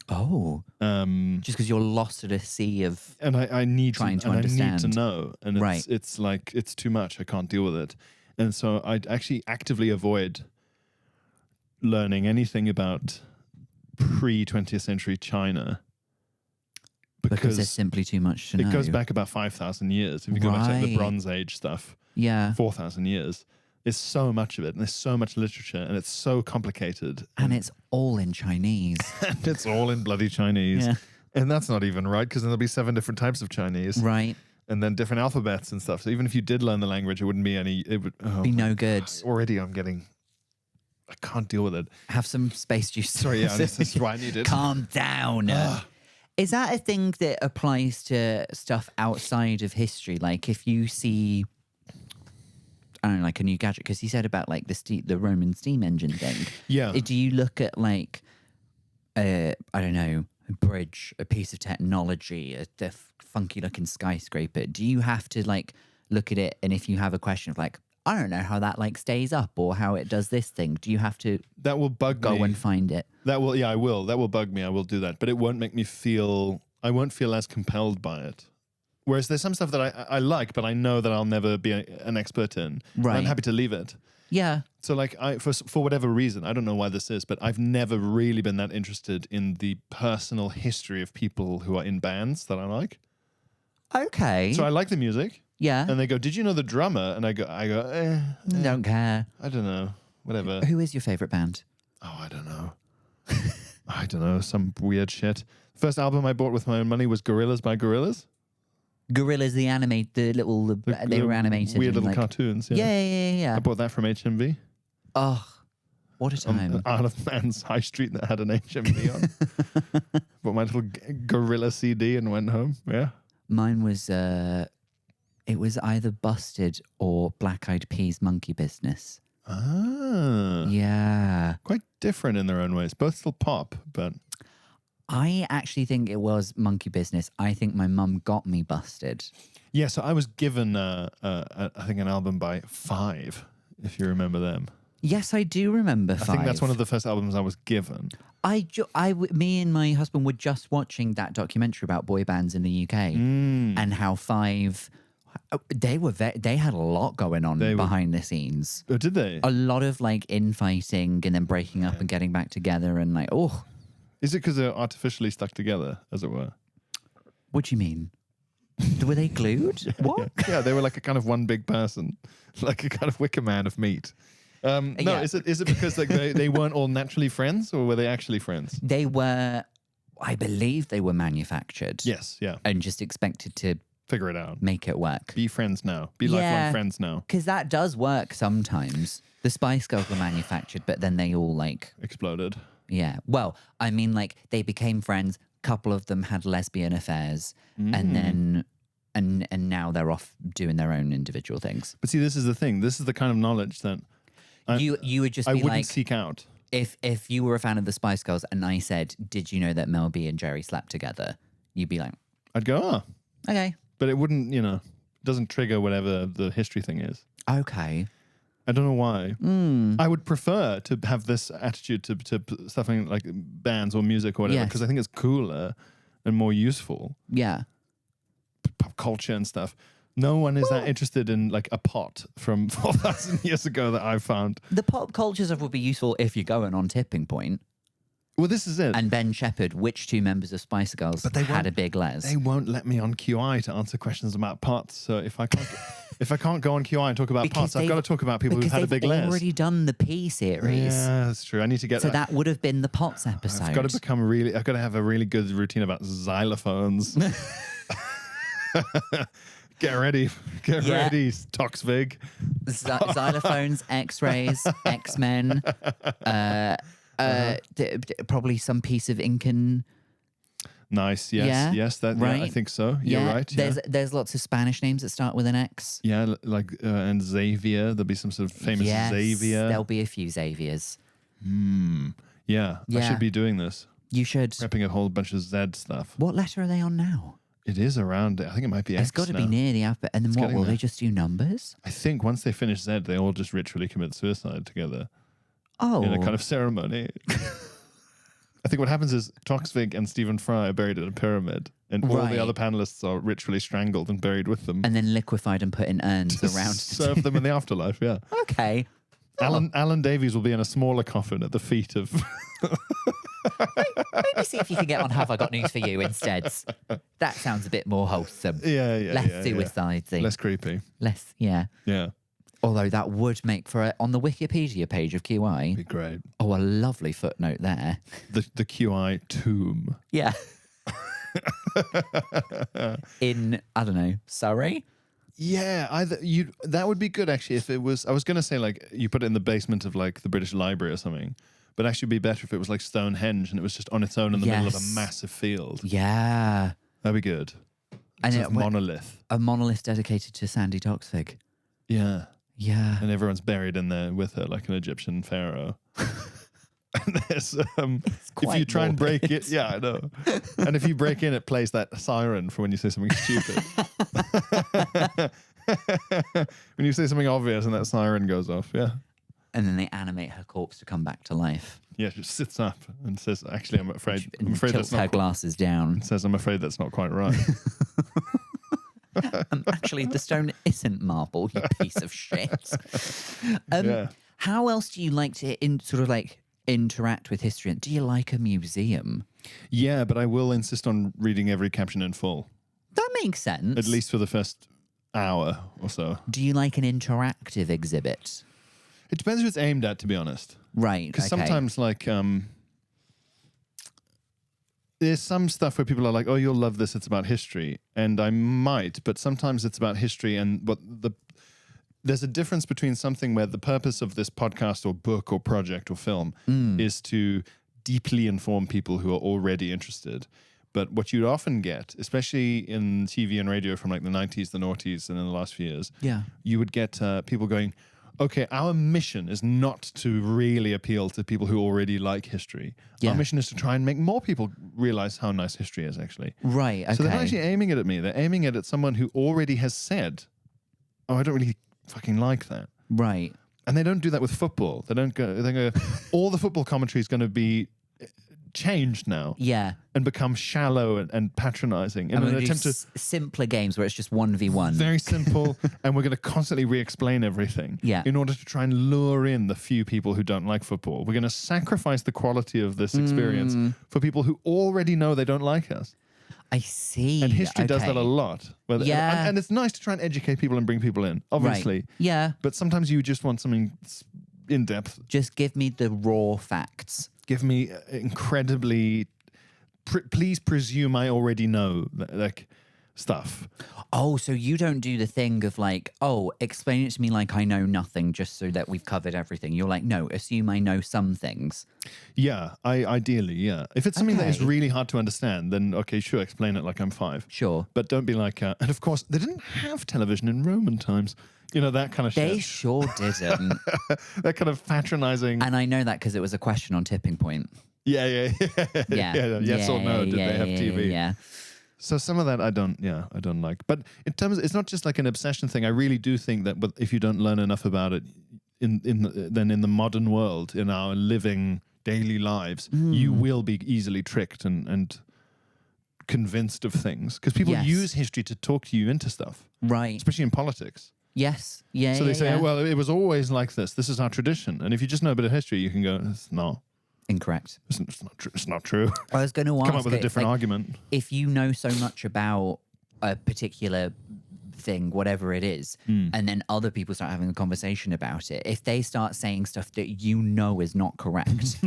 Oh. Just because you're lost at a sea of. And I need Trying to and understand. I need to know, and it's, Right. it's like it's too much. I can't deal with it, and so I actually actively avoid learning anything about pre-20th century China. Because there's simply too much to know. it goes back about 5,000 years. If you go back to like the Right. Bronze Age stuff, Yeah. 4,000 years. There's so much of it, and there's so much literature, and it's so complicated. And it's all in Chinese. And it's all in bloody Chinese. Yeah. And that's not even right, because then there'll be 7 different types of Chinese. Right. And then different alphabets and stuff. So even if you did learn the language, it wouldn't be any... It would Be no good. Already I'm getting... I can't deal with it. Have some space juice. Sorry, yeah, this is why I need it. Calm down. Is that a thing that applies to stuff outside of history? Like if you see, I don't know, like a new gadget, because he said about like the Roman steam engine thing. Yeah. Do you look at like, I don't know, a bridge, a piece of technology, a funky looking skyscraper? Do you have to like look at it, and if you have a question of like, I don't know how that like stays up or how it does this thing. Do you have to That will bug me. go and find it? That will, yeah, I will. That will bug me. I will do that, but it won't make me feel. I won't feel as compelled by it. Whereas there's some stuff that I like, but I know that I'll never be an expert in. Right. I'm happy to leave it. Yeah. So like for whatever reason, I don't know why this is, but I've never really been that interested in the personal history of people who are in bands that I like. Okay. So I like the music. Yeah. And they go, "Did you know the drummer?" And I go, Don't care. I don't know. Whatever. Who is your favorite band? Oh, I don't know. I don't know. Some weird shit. First album I bought with my own money was Gorillaz by Gorillaz. Gorillaz, they were animated. Weird and, little like, cartoons. Yeah. I bought that from HMV. Oh, what a time. Out of Man's High Street that had an HMV on. Bought my little Gorilla CD and went home. Yeah. Mine was, it was either Busted or Black Eyed Peas Monkey Business. Ah. Yeah. Quite different in their own ways. Both still pop, but... I actually think it was Monkey Business. I think my mum got me Busted. Yeah, so I was given, I think, an album by Five, if you remember them. Yes, I do remember Five. I think that's one of the first albums I was given. Me and my husband were just watching that documentary about boy bands in the UK and how Five, they had a lot going on behind the scenes. Oh, did they? A lot of like infighting and then breaking up and getting back together and like, oh. Is it because they're artificially stuck together, as it were? What do you mean? Were they glued? What? Yeah, they were like a kind of one big person, like a kind of Wicker Man of meat. No, Yeah. is it because like they weren't all naturally friends, or were they actually friends? They were, I believe they were manufactured. Yes, yeah. And just expected to Figure it out. make it work. Be friends now. Be lifelong friends now. Because that does work sometimes. The Spice Girls were manufactured, but then they all like... Exploded. Yeah. Well, I mean, like, they became friends. A couple of them had lesbian affairs. And then... And now they're off doing their own individual things. But see, this is the thing. This is the kind of knowledge that... You would just I be wouldn't like... seek out. If you were a fan of the Spice Girls and I said, did you know that Mel B and Jerry slept together? You'd be like... I'd go, oh. Okay. But it wouldn't, it doesn't trigger whatever the history thing is. Okay. I don't know why. I would prefer to have this attitude to something like bands or music or whatever, because I think it's cooler and more useful. Yeah. Pop culture and stuff. No one is that interested in like a pot from 4,000 years ago that I've found. The pop culture stuff would be useful if you're going on Tipping Point. Well, this is it. And Ben Shepherd, which two members of Spice Girls had a big les? They won't let me on QI to answer questions about pots. So if I can't go on QI and talk about pots, I've got to talk about people who've had a big les. They've already done the P series. Yeah, that's true. I need to get so that would have been the pots episode. I've got to have a really good routine about xylophones. Get ready, Toxvig. Xylophones, X-rays, X-Men, probably some piece of Incan. Nice, yes, right? I think so. You're right. There's lots of Spanish names that start with an X. Yeah, like and Xavier. There'll be some sort of famous Xavier. There'll be a few Xaviers. Yeah, I should be doing this. You should. Prepping a whole bunch of Z stuff. What letter are they on now? It is around. I think it might be X. It's got to be near the alphabet. And then what will they just do numbers? I think once they finish Z, they all just ritually commit suicide together. Oh, in a kind of ceremony. I think what happens is Toxvig and Stephen Fry are buried in a pyramid, and all the other panelists are ritually strangled and buried with them, and then liquefied and put in urns around. Serve them in the afterlife. Yeah. Okay. Alan Davies will be in a smaller coffin at the feet of. Maybe see if you can get on Have I Got News for You instead. That sounds a bit more wholesome. Yeah. Less suicide-y. Less creepy. Less, yeah. Yeah. Although that would make for on the Wikipedia page of QI. Be great. Oh, a lovely footnote there. The QI tomb. Yeah. In, I don't know, Surrey? Yeah, that would be good actually if it was. I was going to say like you put it in the basement of like the British Library or something, but actually it'd be better if it was like Stonehenge and it was just on its own in the middle of a massive field. Yeah, that'd be good. And a monolith, dedicated to Sandy Toxvig. Yeah, and everyone's buried in there with her like an Egyptian pharaoh. And there's if you try and break it, I know. And if you break in, it plays that siren for when you say something stupid. When you say something obvious and that siren goes off, yeah. And then they animate her corpse to come back to life. Yeah, she sits up and says, actually, I'm afraid Tilts that's her not glasses down. says, I'm afraid that's not quite right. Actually, the stone isn't marble, you piece of shit. Yeah. How else do you like to interact with history? Do you like a museum? Yeah, but I will insist on reading every caption in full, That makes sense. at least for the first hour or so. Do you like an interactive exhibit? It depends who it's aimed at, to be honest. Right. Because okay. sometimes, like, there's some stuff where people are like, oh, you'll love this, it's about history. And I might, but sometimes it's about history and there's a difference between something where the purpose of this podcast or book or project or film is to deeply inform people who are already interested. But what you'd often get, especially in TV and radio from like the 90s, the noughties, and in the last few years, you would get people going, okay, our mission is not to really appeal to people who already like history. Yeah. Our mission is to try and make more people realize how nice history is, actually. Right, okay. So they're not actually aiming it at me. They're aiming it at someone who already has said, oh, I don't really fucking like that. Right. And they don't do that with football. They go, all the football commentary is going to be changed now. Yeah. And become shallow and patronizing in And an we're attempt to simpler games where it's just 1v1. very simple, and we're going to constantly re-explain everything Yeah. in order to try and lure in the few people who don't like football. We're going to sacrifice the quality of this experience for people who already know they don't like us. I see. And history does that a Okay. lot. Yeah. And it's nice to try and educate people and bring people in, obviously. Right. Yeah. But sometimes you just want something in-depth. Just give me the raw facts. Give me incredibly... please presume I already know, like, stuff. Oh, so you don't do the thing of like, oh, explain it to me like I know nothing just so that we've covered everything. You're like, no, assume I know some things. Yeah, ideally, yeah. If it's something that is Okay. really hard to understand, then okay, sure, explain it like I'm 5. Sure. But don't be like, and of course, they didn't have television in Roman times. You know, that kind of They shit. sure didn't. That kind of patronizing. And I know that because it was a question on Tipping Point. Yeah. Yeah. Yes or no, did they have TV? Yeah. So some of that I don't like. But in terms of, it's not just like an obsession thing. I really do think that if you don't learn enough about it then in the modern world, in our living daily lives, you will be easily tricked and convinced of things. Because people Yes. use history to talk you into stuff, Right. especially in politics. Yes. Yeah. So they say, yeah. well, it was always like this. This is our tradition. And if you just know a bit of history, you can go, it's not. Incorrect. It's not true. It's not true. I was going to ask Come up with a it, different like, argument. if you know so much about a particular thing, whatever it is, and then other people start having a conversation about it, if they start saying stuff that you know is not correct,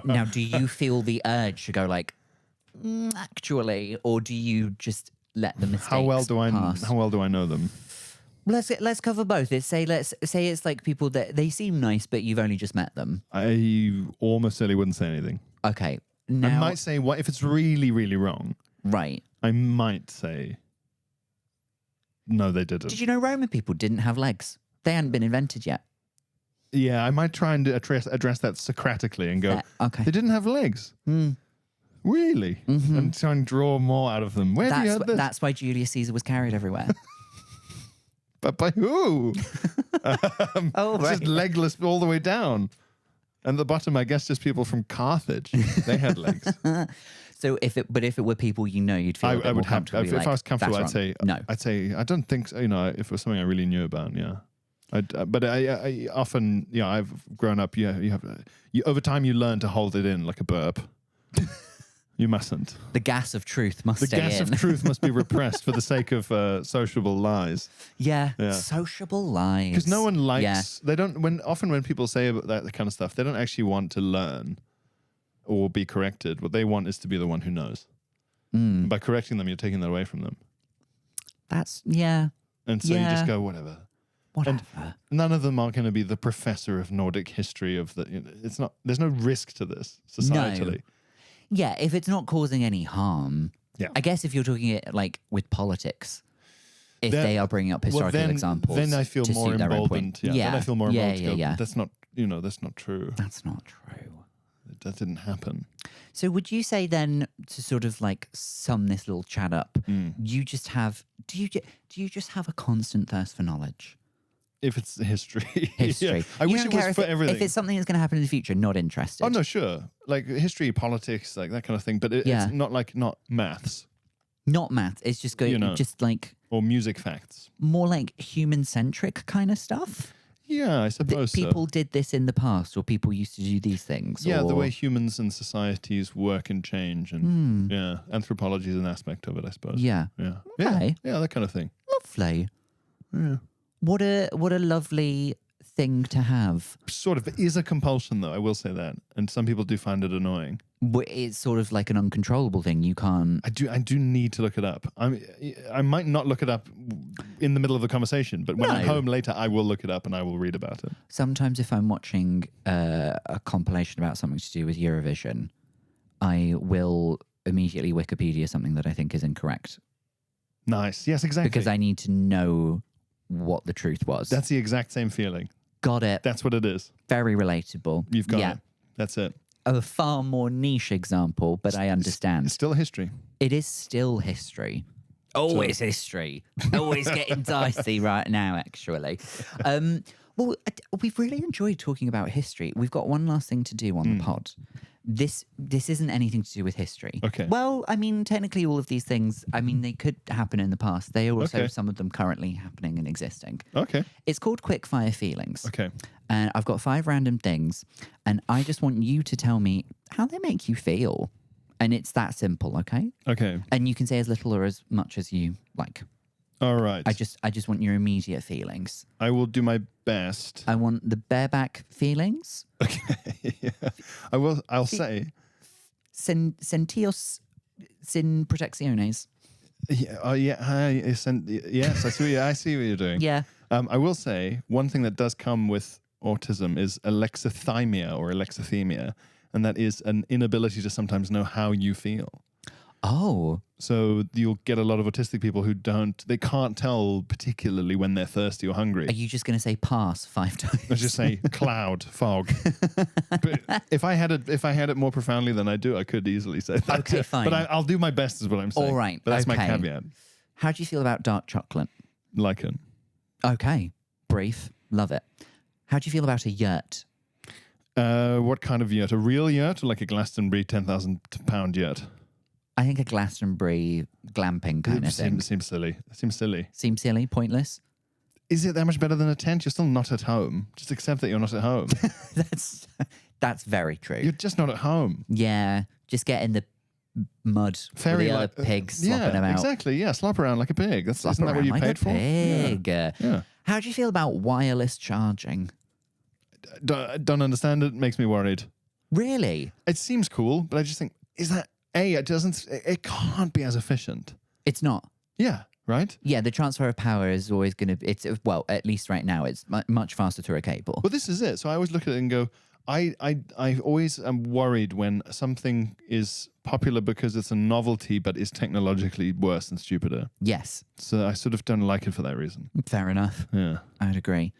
now do you feel the urge to go like, actually, or do you just let the mistakes How well do I know them? Let's cover both. Let's say it's like people that they seem nice, but you've only just met them. I almost certainly wouldn't say anything. Okay. I Now, might say, what if it's really, really wrong? right. I might say, no, they didn't. Did you know Roman people didn't have legs? They hadn't been invented yet. Yeah, I might try and address that Socratically and go, Okay. they didn't have legs. Really? And try and draw more out of them. Where have you heard this? That's why Julius Caesar was carried everywhere. But by who? Oh, It's just legless all the way down. And the bottom, I guess, just people from Carthage. They had legs. So if it were people you know, you'd feel a bit I more would have. comfortable. If I was comfortable, I'd "That's say wrong." No. I'd say I don't think so, if it was something I really knew about. Yeah. But I often, I've grown up. Yeah, over time you learn to hold it in like a burp. You mustn't. The gas of truth must The stay gas in. of truth must be repressed for the sake of sociable lies. Yeah. Yeah. Sociable lies. Because no one likes. Yeah. They don't. When people say about that kind of stuff, they don't actually want to learn or be corrected. What they want is to be the one who knows. And by correcting them, you're taking that away from them. That's yeah. And so you Yeah. just go whatever. Whatever. None of them are going to be the professor of Nordic history of the. It's not. There's no risk to this societally. Yeah, if it's not causing any harm. Yeah. I guess if you're talking it like with politics, if they are bringing up historical examples, then I feel to more suit their own emboldened. point. Yeah, then I feel more emboldened. to go, Yeah. That's not. That's not true. That's not true. that didn't happen. So would you say then, to sort of like sum this little chat up, you just have, do you just have a constant thirst for knowledge? If it's history. History. Yeah. I You wish don't it was care for if everything. If it's something that's going to happen in the future, not interested. Oh, no, sure. Like history, politics, like that kind of thing. But it's not maths. Not math. It's just just like or music facts. more like human-centric kind of stuff. Yeah, I suppose People so. did this in the past, or people used to do these things. Yeah, or... the way humans and societies work and change, and anthropology is an aspect of it, I suppose. Yeah. Yeah. Okay. Yeah, that kind of thing. Lovely. Yeah. What a lovely thing to have. Sort of. It is a compulsion, though, I will say that. And some people do find it annoying. It's sort of like an uncontrollable thing. You can't. I do need to look it up. I might not look it up in the middle of the conversation, but when I'm home later, I will look it up and I will read about it. Sometimes if I'm watching a compilation about something to do with Eurovision, I will immediately Wikipedia something that I think is incorrect. Nice. Yes, exactly. Because I need to know what the truth was. That's the exact same feeling. Got it. That's what it is. Very relatable. You've got it. That's it. A far more niche example, but I understand. It's still history. It is still history. Always history. Always getting dicey right now, actually. Well, we've really enjoyed talking about history. We've got one last thing to do on the pod. This isn't anything to do with history. Okay. Well, I mean, technically all of these things, I mean, they could happen in the past. They are also some of them currently happening and existing. Okay. It's called Quickfire Feelings. Okay. And I've got 5 random things, and I just want you to tell me how they make you feel. And it's that simple, okay? Okay. And you can say as little or as much as you like. All right. I just want your immediate feelings. I will do my best. I want the bareback feelings. Okay. Yeah. I'll say. Sentios sin protecciones. Yeah. Yes. I see what you're doing. Yeah. I will say one thing that does come with autism is alexithymia or alexithymia, and that is an inability to sometimes know how you feel. Oh. So you'll get a lot of autistic people who they can't tell particularly when they're thirsty or hungry. Are you just going to say pass 5 times? Let's just say cloud, fog. But if I had it more profoundly than I do, I could easily say that. Okay, fine. But I'll do my best is what I'm saying. All right. But that's my okay. caveat. How do you feel about dark chocolate? Like it. Okay. Brief. Love it. How do you feel about a yurt? What kind of yurt? A real yurt or like a Glastonbury 10,000 pound yurt? I think a Glastonbury glamping kind of thing. Seems silly. Seems silly, pointless. Is it that much better than a tent? You're still not at home. Just accept that you're not at home. That's very true. You're just not at home. Yeah, just get in the mud with the other pigs slopping about. Exactly. Yeah, slop around like a pig. Isn't that what you paid for? Pig. Yeah. How do you feel about wireless charging? Don't understand it. Makes me worried. Really? It seems cool, but I just think it can't be as efficient. It's not. Yeah. Right? Yeah, the transfer of power is always going to. Well, at least right now, it's much faster through a cable. Well, this is it. So I always look at it and go, I always am worried when something is popular because it's a novelty, but is technologically worse and stupider. Yes. So I sort of don't like it for that reason. Fair enough. Yeah. I'd agree.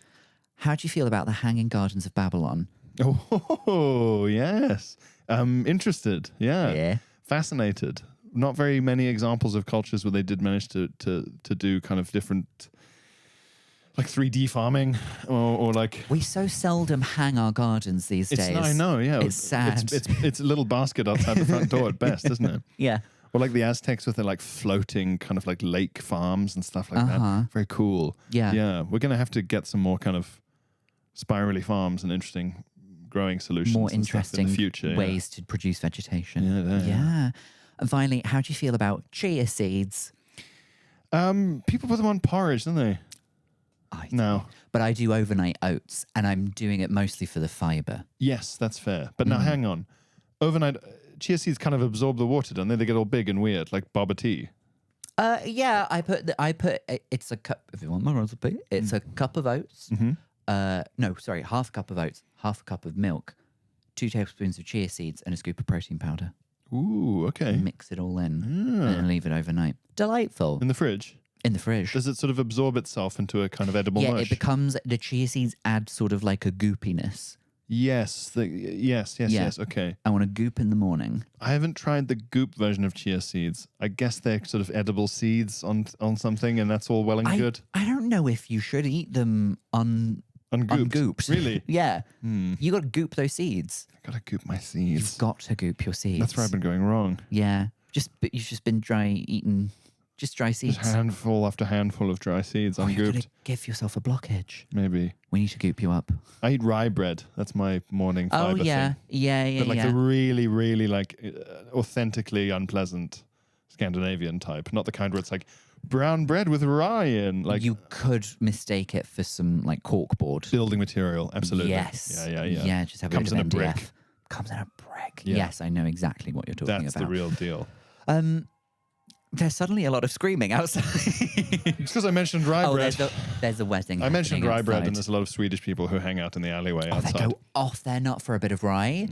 How do you feel about the Hanging Gardens of Babylon? Oh, yes. Interested. Yeah. Yeah. Fascinated. Not very many examples of cultures where they did manage to do kind of different, like 3D farming or like. We so seldom hang our gardens these days. I know, yeah. It's sad. It's a little basket outside the front door at best, isn't it? Yeah. Or like the Aztecs with their like floating kind of like lake farms and stuff like that. Very cool. Yeah. Yeah. We're going to have to get some more kind of spirally farms and interesting growing solutions. More and stuff interesting in the future, ways to produce vegetation. Yeah. And finally, how do you feel about chia seeds? People put them on porridge, don't they? No. But I do overnight oats, and I'm doing it mostly for the fiber. Yes, that's fair. But now hang on. Overnight, chia seeds kind of absorb the water, don't they? They get all big and weird, like boba tea. Yeah, I put it's a cup. If you want my recipe, it's a cup of oats. Half a cup of oats, half a cup of milk, 2 tablespoons of chia seeds, and a scoop of protein powder. Ooh, okay. Mix it all in and leave it overnight. Delightful. In the fridge? In the fridge. Does it sort of absorb itself into a kind of edible mush? Yeah, it becomes, the chia seeds add sort of like a goopiness. Yes. Yes. Yeah. Okay. I want a goop in the morning. I haven't tried the goop version of chia seeds. I guess they're sort of edible seeds on something, and that's all well and good. I don't know if you should eat them ungooped. Really? Yeah. You got to goop those seeds. I gotta goop my seeds. You've got to goop your seeds. That's where I've been going wrong. Yeah. You've just been eating dry seeds. Just handful after handful of dry seeds You've got ungooped. to give yourself a blockage. Maybe. We need to goop you up. I eat rye bread. That's my morning fiber Oh, yeah. thing. Yeah. But like the really, really like authentically unpleasant Scandinavian type. Not the kind where it's like brown bread with rye in. Like you could mistake it for some like corkboard. building material. Absolutely. Yes. Yeah. Yeah, just have Comes a in bit a of MDF. brick. Comes in a brick. Yeah. Yes, I know exactly what you're talking That's about. the real deal. There's suddenly a lot of screaming outside. It's because I mentioned rye bread. There's a wedding. I mentioned happening rye bread, and outside. there's a lot of Swedish people who hang out in the alleyway They outside. go off their nut for a bit of rye.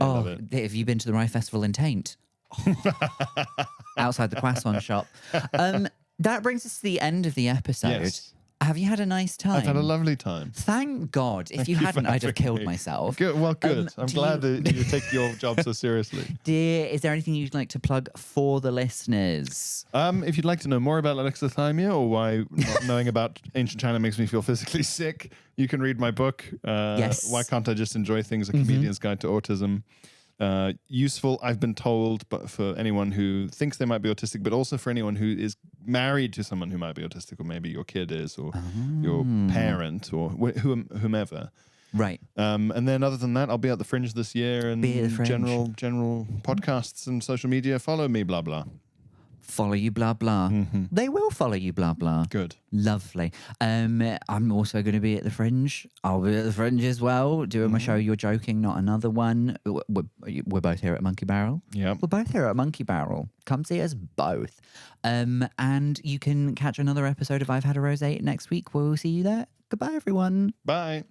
love it. Have you been to the Rye Festival in Taint? Outside the croissant shop. That brings us to the end of the episode. Yes. Have you had a nice time? I've had a lovely time. Thank God. If you for hadn't, I'd have having killed me. myself. Good. Well, good. I'm do glad you- that you take your job so seriously. Dear, is there anything you'd like to plug for the listeners? If you'd like to know more about alexithymia or why not knowing about ancient China makes me feel physically sick, you can read my book. Yes. Why Can't I Just Enjoy Things? A Comedian's Guide to Autism. Useful, I've been told, but for anyone who thinks they might be autistic, but also for anyone who is married to someone who might be autistic, or maybe your kid is, or your parent, or whomever. Right. And then other than that, I'll be at the Fringe this year, and Be at the Fringe. general podcasts and social media. Follow me, blah blah. Follow you, blah, blah. They will follow you, blah, blah. Good. Lovely. I'm also going to be at the Fringe. I'll be at the Fringe as well, doing my show You're Joking, Not Another One. We're both here at Monkey Barrel. Yeah. We're both here at Monkey Barrel. Come see us both. And you can catch another episode of I've Had a Rosé next week. We'll see you there. Goodbye, everyone. Bye.